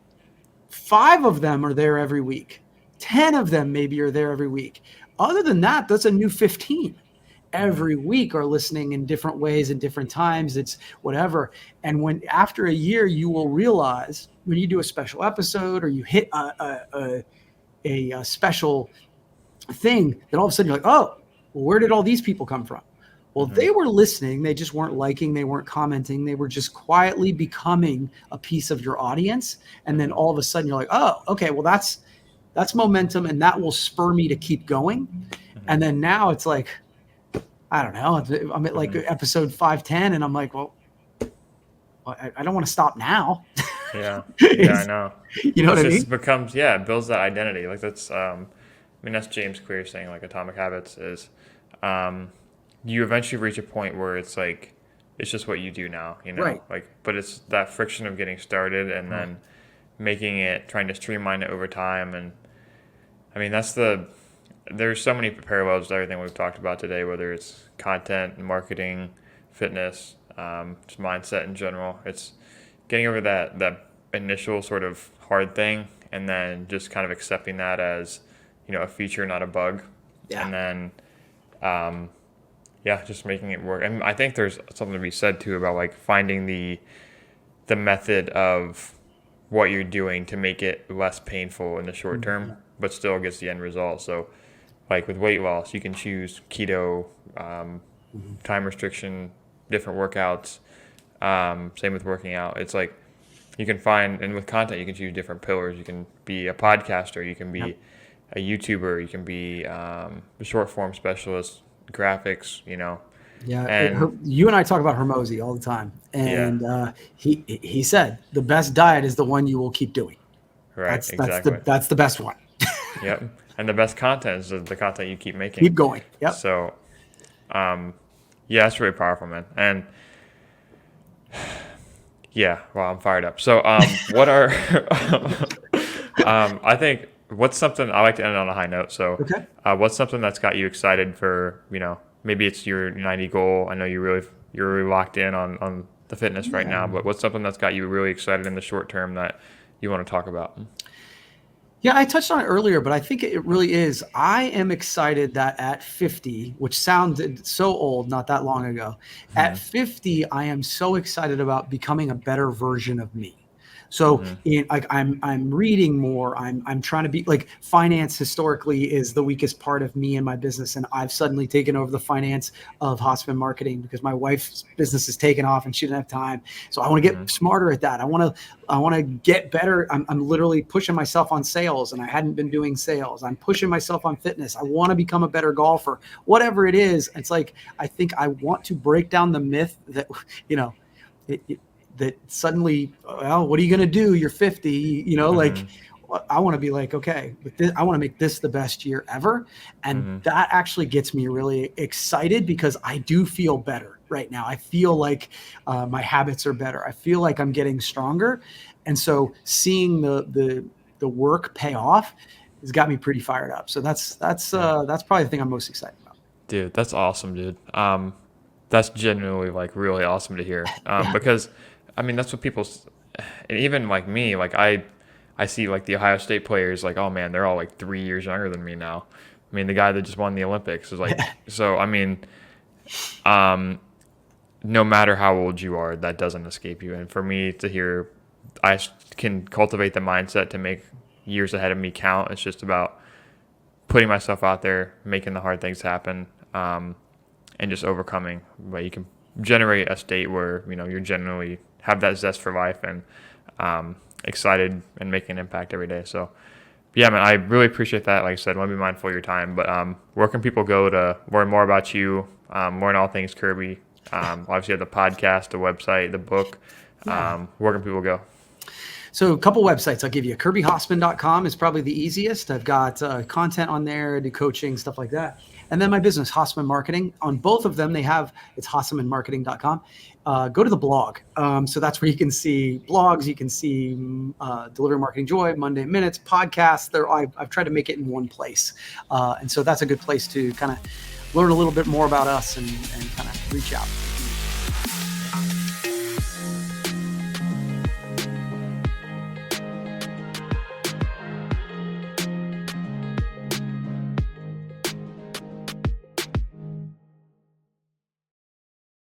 5 of them are there every week. 10 of them maybe are there every week. Other than that, that's a new 15. Every week are listening in different ways and different times. It's whatever. And when after a year, you will realize when you do a special episode or you hit a special thing, that all of a sudden you're like, oh, well, where did all these people come from? Well, they were listening. They just weren't liking. They weren't commenting. They were just quietly becoming a piece of your audience. And then all of a sudden you're like, oh, okay, well, that's momentum. And that will spur me to keep going. And then now it's like, I don't know. I'm at like episode 510 and I'm like, well, I don't want to stop now.
Yeah. Yeah, I know.
You know what I mean?
Becomes, it builds that identity. Like that's, that's James Clear saying like Atomic Habits is, you eventually reach a point where it's like, it's just what you do now,
Right.
like, but it's that friction of getting started and then trying to streamline it over time. And I mean, there's so many parallels to everything we've talked about today, whether it's content, marketing, fitness, just mindset in general. It's getting over that initial sort of hard thing and then just kind of accepting that as, a feature, not a bug.
Yeah.
And then, just making it work. And I think there's something to be said too about like finding the method of what you're doing to make it less painful in the short term, but still gets the end result. So like with weight loss, you can choose keto, time restriction, different workouts. Same with working out. It's like you can find, and with content, you can choose different pillars. You can be a podcaster, you can be a YouTuber, you can be a short form specialist, graphics,
Yeah,
And
you and I talk about Hermosi all the time, and he said the best diet is the one you will keep doing.
right,
Exactly. That's the best one.
Yep, and the best content is the content you keep making.
Keep going. Yep.
So, it's really powerful, man. And I'm fired up. So, what are I think what's something I like to end on a high note. So,
Okay.
What's something that's got you excited for, maybe it's your 90 goal. I know you're really locked in on the fitness right now, but what's something that's got you really excited in the short term that you want to talk about?
Yeah, I touched on it earlier, but I think it really is. I am excited that at 50, which sounded so old not that long ago, at 50, I am so excited about becoming a better version of me. So I'm reading more. I'm trying to be like, finance historically is the weakest part of me and my business. And I've suddenly taken over the finance of Hasseman Marketing because my wife's business is taken off and she didn't have time. So I want to get smarter at that. I want to get better. I'm literally pushing myself on sales, and I hadn't been doing sales. I'm pushing myself on fitness. I want to become a better golfer, whatever it is. It's like, I think I want to break down the myth that, that suddenly, well, what are you going to do? You're 50, like I want to be like, okay, I want to make this the best year ever. And that actually gets me really excited because I do feel better right now. I feel like my habits are better. I feel like I'm getting stronger. And so seeing the work pay off has got me pretty fired up. So that's probably the thing I'm most excited about.
Dude, that's awesome, dude. That's genuinely like really awesome to hear. Because I mean, that's what people, and even like me, like I see like the Ohio State players, like, oh man, they're all like 3 years younger than me now. I mean, the guy that just won the Olympics is like, so I mean, no matter how old you are, that doesn't escape you. And for me to hear, I can cultivate the mindset to make years ahead of me count. It's just about putting myself out there, making the hard things happen, and just overcoming. But you can generate a state where you're generally have that zest for life and excited and making an impact every day. So yeah, man, I really appreciate that. Like I said, I want to be mindful of your time, but where can people go to learn more about you, learn all things Kirby? Obviously you have the podcast, the website, the book. Where can people go?
So a couple websites I'll give you. KirbyHasseman.com is probably the easiest. I've got content on there, I do coaching, stuff like that. And then my business, Hasseman Marketing. On both of them, it's HassemanMarketing.com. Go to the blog. So that's where you can see blogs. You can see Deliver Marketing Joy, Monday Minutes, podcasts. I've tried to make it in one place. And so that's a good place to kind of learn a little bit more about us and kind of reach out.